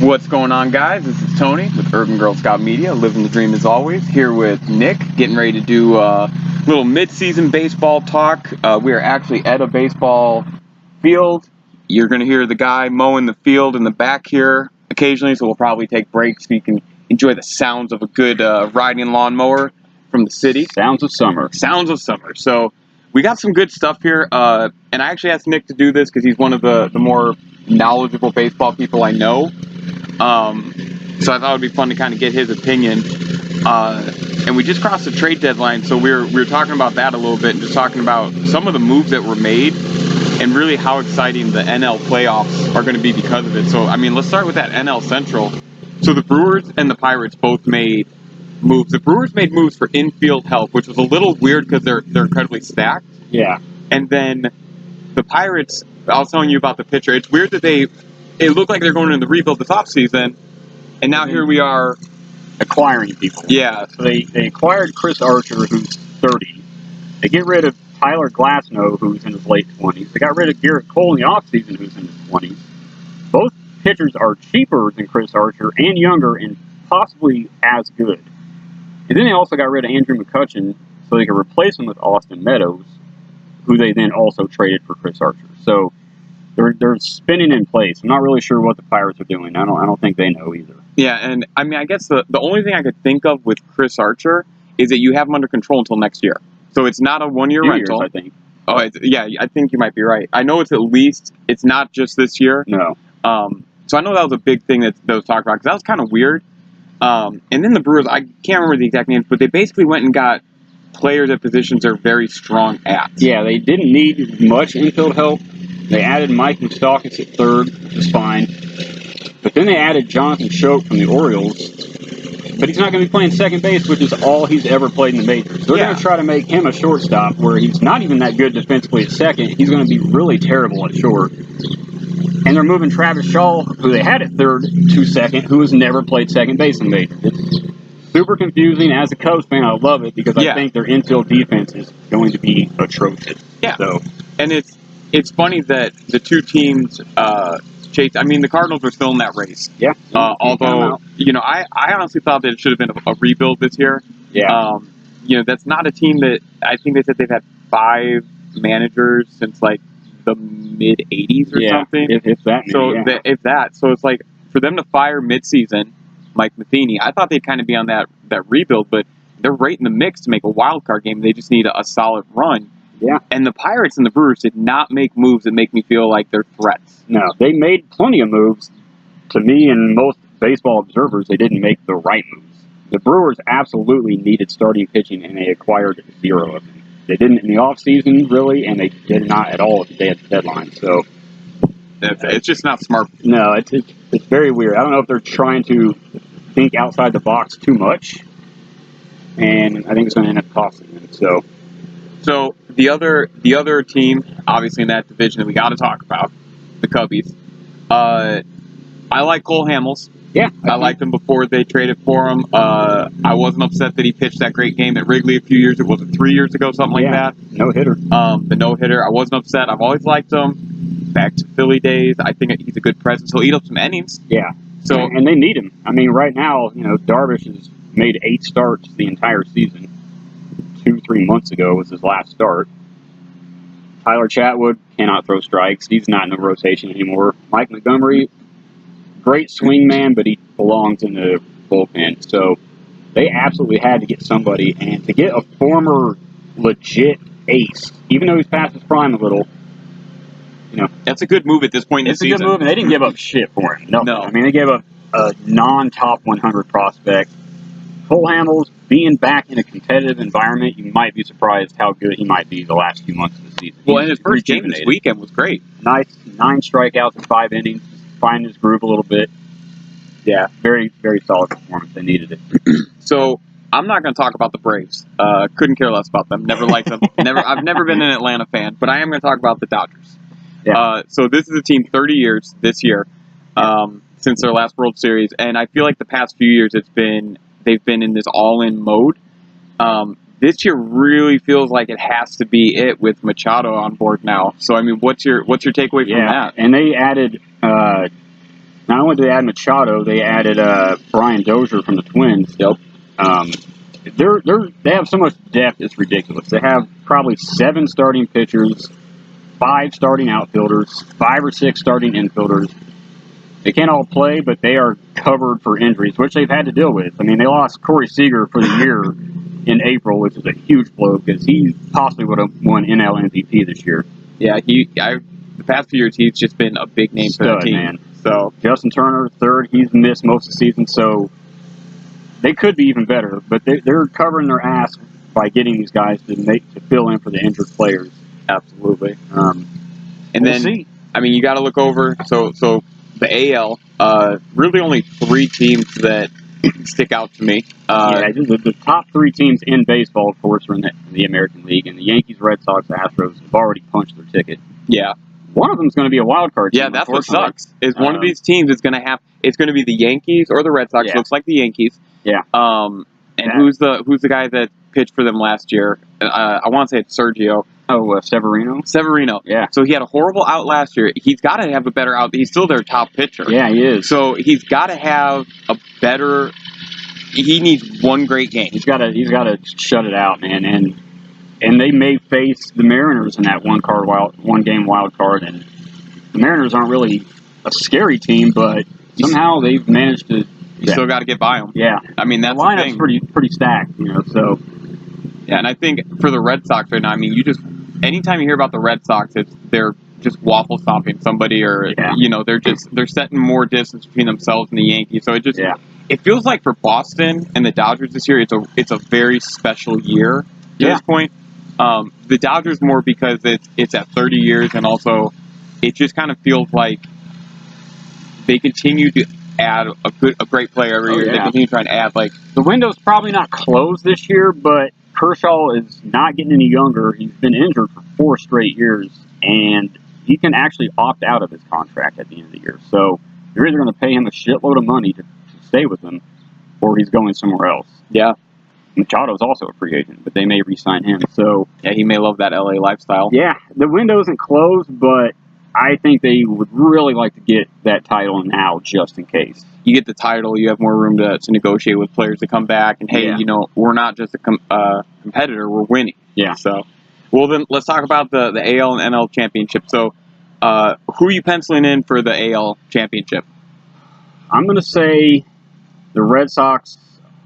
What's going on, guys? This is Tony with Urban Girl Scout Media, living the dream as always, here with Nick, getting ready to do a little mid-season baseball talk. We are actually at a baseball field. You're going to hear the guy mowing the field in the back here occasionally, so we'll probably take breaks so you can enjoy the sounds of a good riding lawnmower from the city. Sounds of summer. Sounds of summer. So we got some good stuff here, and I actually asked Nick to do this because he's one of the more knowledgeable baseball people I know. So I thought it would be fun to kind of get his opinion. And we just crossed the trade deadline, so we were talking about that a little bit and just talking about some of the moves that were made and really how exciting the NL playoffs are going to be because of it. So, I mean, let's start with that NL Central. So the Brewers and the Pirates both made moves. The Brewers made moves for infield help, which was a little weird because they're incredibly stacked. Yeah. And then the Pirates, I was telling you about the pitcher. It's weird that it looked like they're going into the rebuild this offseason, and now here we are acquiring people. Yeah. So they acquired Chris Archer, who's 30. They get rid of Tyler Glasnow, who's in his late 20s. They got rid of Garrett Cole in the offseason, who's in his 20s. Both pitchers are cheaper than Chris Archer and younger and possibly as good. And then they also got rid of Andrew McCutchen so they could replace him with Austin Meadows, who they then also traded for Chris Archer. So they're spinning in place. I'm not really sure what the Pirates are doing. I don't think they know either. Yeah, and I mean, I guess the only thing I could think of with Chris Archer is that you have him under control until next year. So it's not a one-year rental. Years, I think. Oh, yeah, I think you might be right. I know it's not just this year. No. So I know that was a big thing that was talked about because that was kind of weird. And then the Brewers, I can't remember the exact names, but they basically went and got players at positions they're very strong at. Yeah, they didn't need much infield help. They added Mike Moustakas at third, which is fine. But then they added Jonathan Schoop from the Orioles. But he's not going to be playing second base, which is all he's ever played in the majors. They're going to try to make him a shortstop where he's not even that good defensively at second. He's going to be really terrible at short. And they're moving Travis Shaw, who they had at third, to second, who has never played second base in the majors. It's super confusing. As a Cubs fan, I love it because I think their infield defense is going to be atrocious. Yeah. So, and it's funny that the two teams chased. I mean, the Cardinals are still in that race. Yeah. Although, I honestly thought that it should have been a rebuild this year. Yeah. That's not a team that I think they said they've had 5 managers since like the mid '80s or something. If that. So if that, so it's like for them to fire midseason Mike Matheny, I thought they'd kind of be on that rebuild, but they're right in the mix to make a wild card game. They just need a solid run. Yeah. And the Pirates and the Brewers did not make moves that make me feel like they're threats. No, they made plenty of moves. To me and most baseball observers, they didn't make the right moves. The Brewers absolutely needed starting pitching, and they acquired 0 of them. They didn't in the offseason, really, and they did not at all at the day of the deadline. So it's just not smart. No, it's very weird. I don't know if they're trying to think outside the box too much, and I think it's going to end up costing them. So the other team, obviously in that division that we got to talk about, the Cubbies. I like Cole Hamels. Yeah, I liked him before they traded for him. I wasn't upset that he pitched that great game at Wrigley a few years ago. Was it 3 years ago, something like that? No-hitter. The no-hitter. I wasn't upset. I've always liked him. Back to Philly days. I think he's a good presence. He'll eat up some innings. Yeah. So and they need him. I mean, right now, Darvish has made 8 starts the entire season. 2-3 months ago was his last start. Tyler Chatwood cannot throw strikes. He's not in the rotation anymore. Mike Montgomery, great swing man, but he belongs in the bullpen. So they absolutely had to get somebody. And to get a former legit ace, even though he's past his prime a little, that's a good move at this point in the season. It's a good move, and they didn't give up shit for him. No. No. I mean, they gave up a non-top 100 prospect. Cole Hamels, being back in a competitive environment, you might be surprised how good he might be the last few months of the season. Well, and his first game this weekend was great. Nice, 9 strikeouts in 5 innings, finding his groove a little bit. Yeah, very, very solid performance. They needed it. So I'm not going to talk about the Braves. Couldn't care less about them. Never liked them. I've never been an Atlanta fan, but I am going to talk about the Dodgers. Yeah. So this is a team 30 years this year since their last World Series, and I feel like the past few years they've been in this all-in mode. This year really feels like it has to be it with Machado on board now. So I mean, what's your takeaway from that? And they added not only only did they add Machado, they added Brian Dozier from the Twins. Yep. They have so much depth, it's ridiculous. They have probably 7 starting pitchers, 5 starting outfielders, 5 or 6 starting infielders. They can't all play, but they are covered for injuries, which they've had to deal with. I mean, they lost Corey Seager for the year in April, which is a huge blow because he possibly would have won NL MVP this year. Yeah, the past few years he's just been a big name for the team. Man. So Justin Turner, third, he's missed most of the season, so they could be even better. But they're covering their ass by getting these guys to fill in for the injured players. Absolutely. And we'll see. I mean, you got to look over. So the AL, really only 3 teams that stick out to me. The top 3 teams in baseball, of course, are in the American League, and the Yankees, Red Sox, Astros have already punched their ticket. Yeah. One of them is going to be a wild card team. Yeah, that's what sucks. Is one of these teams is going to have it's going to be the Yankees or the Red Sox. Yeah. Looks like the Yankees. Yeah. Who's the guy that pitched for them last year? I want to say it's Sergio. Oh, Severino. Severino. Yeah. So he had a horrible out last year. He's got to have a better out. He's still their top pitcher. Yeah, he is. So he's got to have a better. He needs one great game. He's got to shut it out, man. And they may face the Mariners in that one game wild card. And the Mariners aren't really a scary team, but somehow they've managed to. You still got to get by them. Yeah. I mean, that's the lineup's pretty stacked, So. Yeah, and I think for the Red Sox right now, I mean, anytime you hear about the Red Sox, they're just waffle stomping somebody, or they're setting more distance between themselves and the Yankees. So it feels like for Boston and the Dodgers this year, it's a very special year at this point. The Dodgers more because it's at 30 years, and also it just kind of feels like they continue to add a great player every year. Yeah. They continue to try and add the window's probably not closed this year, but Kershaw is not getting any younger. He's been injured for 4 straight years, and he can actually opt out of his contract at the end of the year. So you're either going to pay him a shitload of money to stay with him, or he's going somewhere else. Yeah. Machado's also a free agent, but they may re-sign him. So yeah, he may love that LA lifestyle. Yeah, the window isn't closed, but I think they would really like to get that title now, just in case. You get the title, you have more room to negotiate with players to come back, and hey, we're not just a competitor, we're winning. Yeah. So, well then, let's talk about the AL and NL championship. So, who are you penciling in for the AL championship? I'm going to say the Red Sox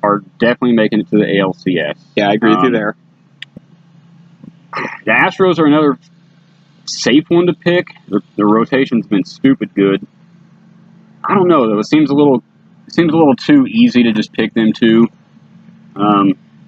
are definitely making it to the ALCS. Yeah, I agree with you there. The Astros are another safe one to pick. The rotation's been stupid good. I don't know though. It seems a little too easy to just pick them two.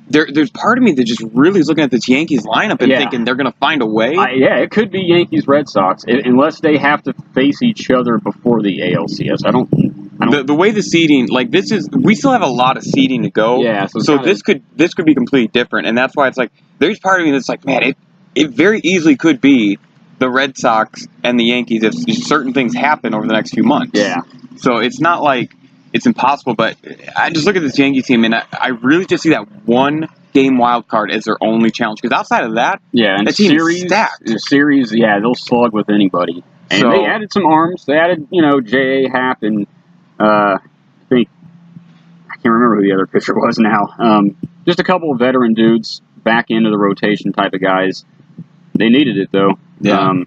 There's part of me that just really is looking at this Yankees lineup and thinking they're going to find a way. It could be Yankees Red Sox unless they have to face each other before the ALCS. I don't. The way the seeding, we still have a lot of seeding to go. Yeah. So this could be completely different, and that's why it's like there's part of me that's like, man, it very easily could be the Red Sox and the Yankees if certain things happen over the next few months. Yeah. So it's not like it's impossible, but I just look at this Yankees team, and I really just see that one game wild card as their only challenge. Because outside of that, and that team is stacked. The series, they'll slug with anybody. And they added some arms. They added, J.A. Happ and I can't remember who the other pitcher was now. Just a couple of veteran dudes back into the rotation type of guys. They needed it though. Yeah.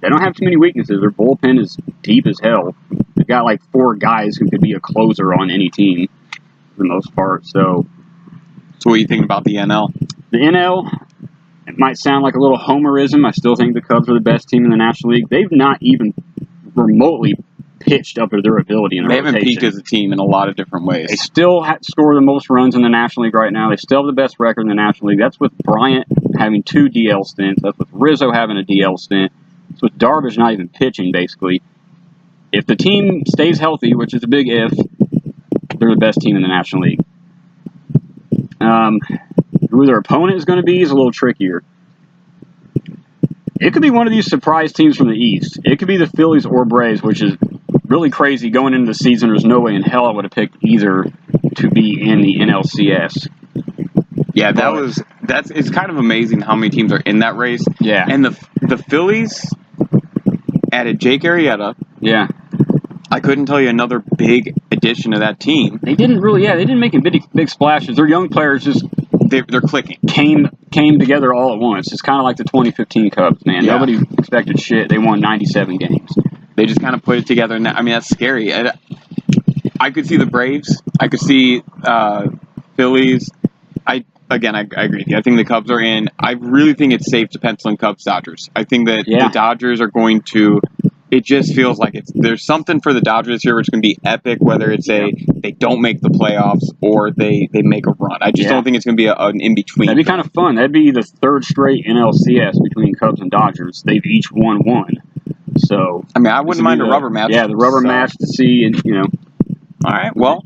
They don't have too many weaknesses. Their bullpen is deep as hell. They've got 4 guys who could be a closer on any team for the most part. So what are you thinking about the NL? The NL, it might sound like a little homerism. I still think the Cubs are the best team in the National League. They've not even remotely pitched up to their ability in the rotation. They haven't peaked as a team in a lot of different ways. They still score the most runs in the National League right now. They still have the best record in the National League. That's with Bryant having 2 DL stints. That's with Rizzo having a DL stint. It's with Darvish not even pitching, basically. If the team stays healthy, which is a big if, they're the best team in the National League. Who their opponent is going to be is a little trickier. It could be one of these surprise teams from the East. It could be the Phillies or Braves, which is really crazy. Going into the season, there's no way in hell I would have picked either to be in the NLCS. Yeah, it's kind of amazing how many teams are in that race. Yeah. And the Phillies added Jake Arrieta. Yeah. I couldn't tell you another big addition to that team. They didn't make big splashes. Their young players just They're clicking. Came together all at once. It's kind of like the 2015 Cubs, man. Yeah. Nobody expected shit. They won 97 games. They just kind of put it together. And I mean, that's scary. I could see the Braves. I could see Phillies. I agree with you. I think the Cubs are in. I really think it's safe to pencil in Cubs-Dodgers. I think that the Dodgers are going to. It just feels like there's something for the Dodgers here which can be epic, whether it's they don't make the playoffs or they make a run. I just don't think it's going to be an in-between. That'd be kind of fun. That'd be the third straight NLCS between Cubs and Dodgers. They've each won one. So I mean, I wouldn't mind a rubber match. Yeah, the rubber match to see, and All right, well,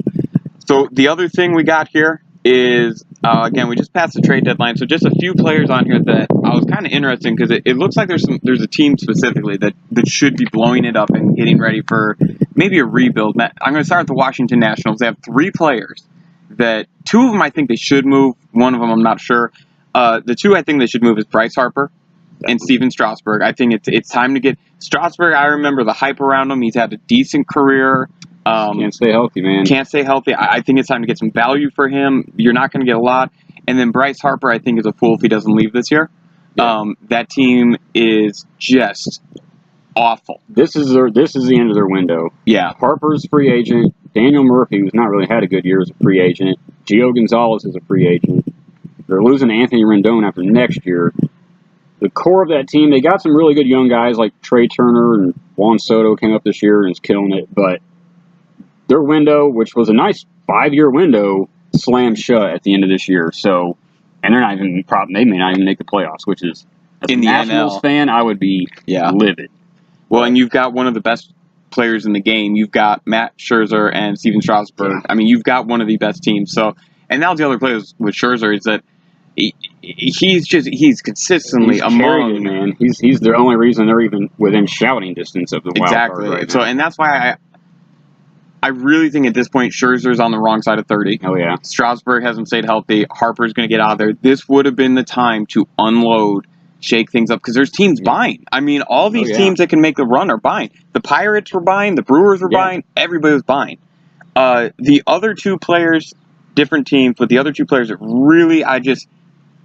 so the other thing we got here is, again, we just passed the trade deadline, so just a few players on here that I was kind of interested in because it looks like there's a team specifically that should be blowing it up and getting ready for maybe a rebuild. I'm going to start with the Washington Nationals. They have 3 players that 2 of them I think they should move. 1 of them I'm not sure. The 2 I think they should move is Bryce Harper and Steven Strasburg. I think it's time to get Strasburg. I remember the hype around him. He's had a decent career. Can't stay healthy, man. Can't stay healthy. I think it's time to get some value for him. You're not going to get a lot. And then Bryce Harper, I think, is a fool if he doesn't leave this year. Yeah. That team is just awful. This is the end of their window. Yeah. Harper's free agent. Daniel Murphy, who's not really had a good year as a free agent. Gio Gonzalez is a free agent. They're losing Anthony Rendon after next year. The core of that team, they got some really good young guys like Trey Turner and Juan Soto came up this year and is killing it, but their window, which was a nice 5-year window, slammed shut at the end of this year. So, and they're not even they may not even make the playoffs, which is as in a the Nationals NL fan, I would be livid. Well, and you've got one of the best players in the game. You've got Matt Scherzer and Steven Strasburg. Yeah. I mean, you've got one of the best teams. So, and now the other players with Scherzer is that he's consistently among, man. He's the only reason they're even within shouting distance of the wild card right now. So, and that's why I really think at this point Scherzer's on the wrong side of 30. Oh yeah. Strasburg hasn't stayed healthy. Harper's going to get out of there. This would have been the time to unload, shake things up because there's teams buying. I mean, all these teams that can make the run are buying. The Pirates were buying. The Brewers were buying. Everybody was buying. The other 2 players, different teams, but the other 2 players that really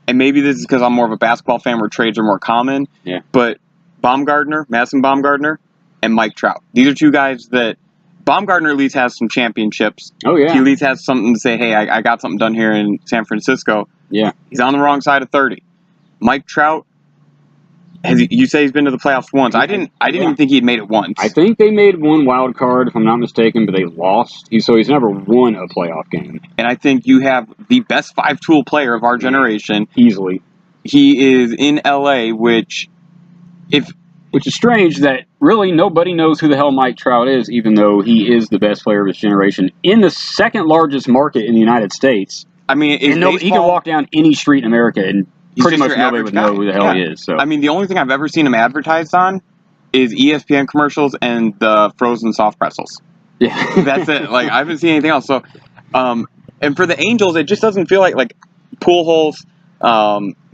and maybe this is because I'm more of a basketball fan where trades are more common. Yeah. But Madison Baumgartner, and Mike Trout. These are 2 guys that Baumgartner at least has some championships. Oh, yeah. He at least has something to say, hey, I got something done here in San Francisco. Yeah. He's on the wrong side of 30. Mike Trout, you say he's been to the playoffs once. I didn't even think he'd made it once. I think they made one wild card, if I'm not mistaken, but they lost. So he's never won a playoff game. And I think you have the best 5-tool player of our generation. Easily. He is in L.A., which is strange that really nobody knows who the hell Mike Trout is, even though he is the best player of his generation in the second largest market in the United States. I mean, he can walk down any street in America and pretty much nobody would know who the hell he is. So I mean, the only thing I've ever seen him advertised on is ESPN commercials and the frozen soft pretzels. Yeah, that's it. Like I haven't seen anything else. So, and for the Angels, it just doesn't feel like Pujols.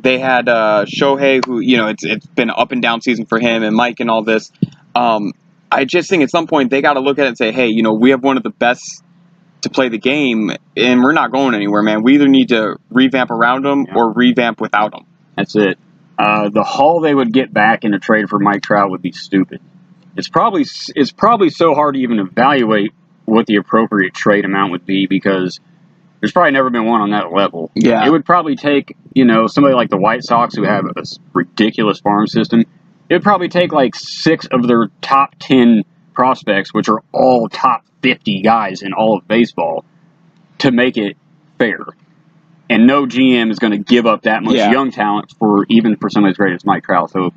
They had Shohei, who it's been an up and down season for him, and Mike and all this. I just think at some point they got to look at it and say, hey, we have one of the best to play the game, and we're not going anywhere, man. We either need to revamp around them or revamp without them. That's it. The haul they would get back in a trade for Mike Trout would be stupid. It's probably so hard to even evaluate what the appropriate trade amount would be because there's probably never been one on that level. Yeah. It would probably take, somebody like the White Sox who have a ridiculous farm system. It would probably take like 6 of their top 10 prospects, which are all top 50 guys in all of baseball, to make it fair. And no GM is going to give up that much young talent for somebody as great as Mike Trout. So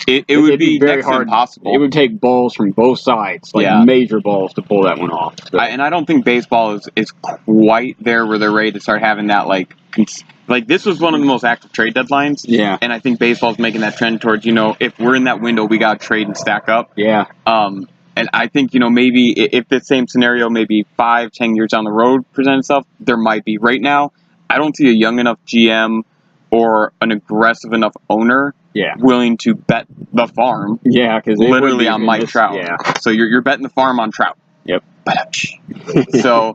it would be very hard. Impossible. It would take balls from both sides, major balls, to pull that one off. So. And I don't think baseball is quite there where they're ready to start having that this was one of the most active trade deadlines. Yeah. And I think baseball's making that trend towards if we're in that window, we got to trade and stack up. Yeah. And I think, maybe if the same scenario, maybe 5-10 years down the road present itself, there might be. Right now, I don't see a young enough GM or an aggressive enough owner Yeah. willing to bet the farm Yeah, because literally on Mike Trout. Yeah. So you're betting the farm on Trout. Yep. So,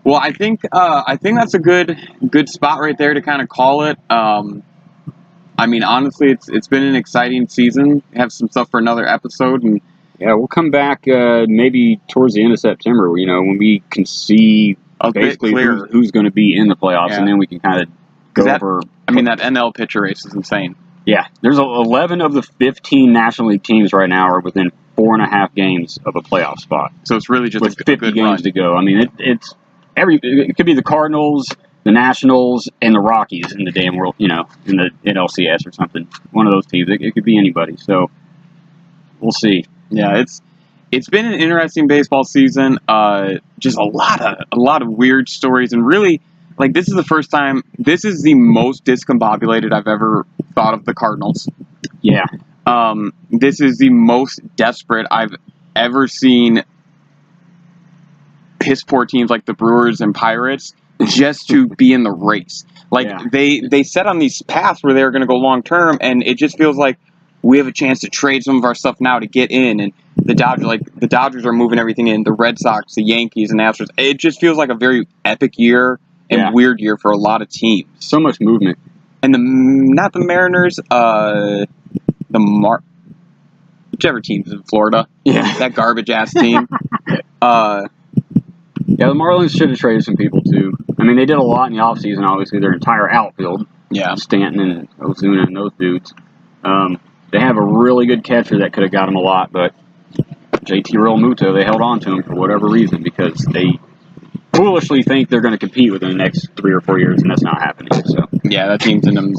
well, I think that's a good spot right there to kind of call it. I mean, honestly, it's been an exciting season. We have some stuff for another episode, and yeah, we'll come back maybe towards the end of September. When we can see basically who's going to be in the playoffs, and then we can kind of go over. I mean, that NL pitcher race is insane. Yeah, there's 11 of the 15 National League teams right now are within 4.5 games of a playoff spot. So it's really just with a 50 good games run to go. I mean, it could be the Cardinals, the Nationals, and the Rockies in the damn world, in the NLCS or something. One of those teams. It could be anybody. So we'll see. Yeah, it's been an interesting baseball season. Just a lot of weird stories, and really, like, this is the first time. This is the most discombobulated I've ever thought of the Cardinals. Yeah. This is the most desperate I've ever seen piss poor teams like the Brewers and Pirates just to be in the race. Like, they set on these paths where they're going to go long term, and it just feels like we have a chance to trade some of our stuff now to get in. And the Dodgers are moving everything in. The Red Sox, the Yankees, and Astros. It just feels like a very epic year and weird year for a lot of teams. So much movement. And not the Mariners, whichever team's in Florida. Yeah. That garbage ass team. Yeah, the Marlins should have traded some people too. I mean, they did a lot in the offseason, obviously, their entire outfield. Yeah. Stanton and Ozuna and those dudes. They have a really good catcher that could have got him a lot, but JT Realmuto, they held on to him for whatever reason because they foolishly think they're going to compete within the next 3 or 4 years, and that's not happening. So yeah, that team's in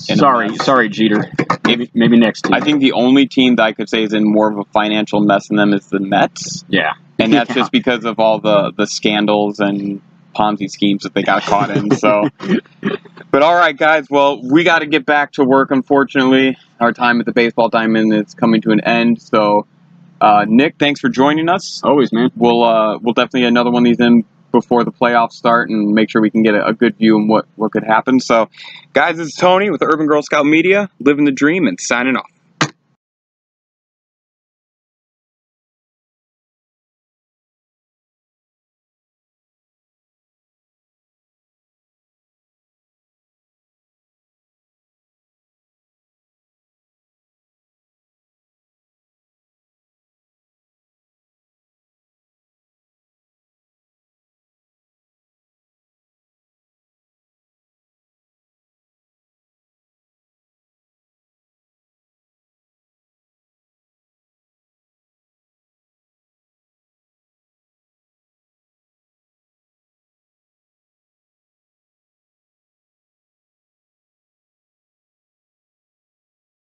sorry, Jeter. Maybe next team. I think the only team that I could say is in more of a financial mess than them is the Mets. Yeah. And that's just because of all the scandals and Ponzi schemes that they got caught in. So, but all right, guys. Well, we got to get back to work. Unfortunately, our time at the baseball diamond is coming to an end. So, Nick, thanks for joining us. Always, man. We'll definitely get another one of these in before the playoffs start and make sure we can get a good view on what could happen. So, guys, this is Tony with Urban Girl Scout Media, living the dream and signing off.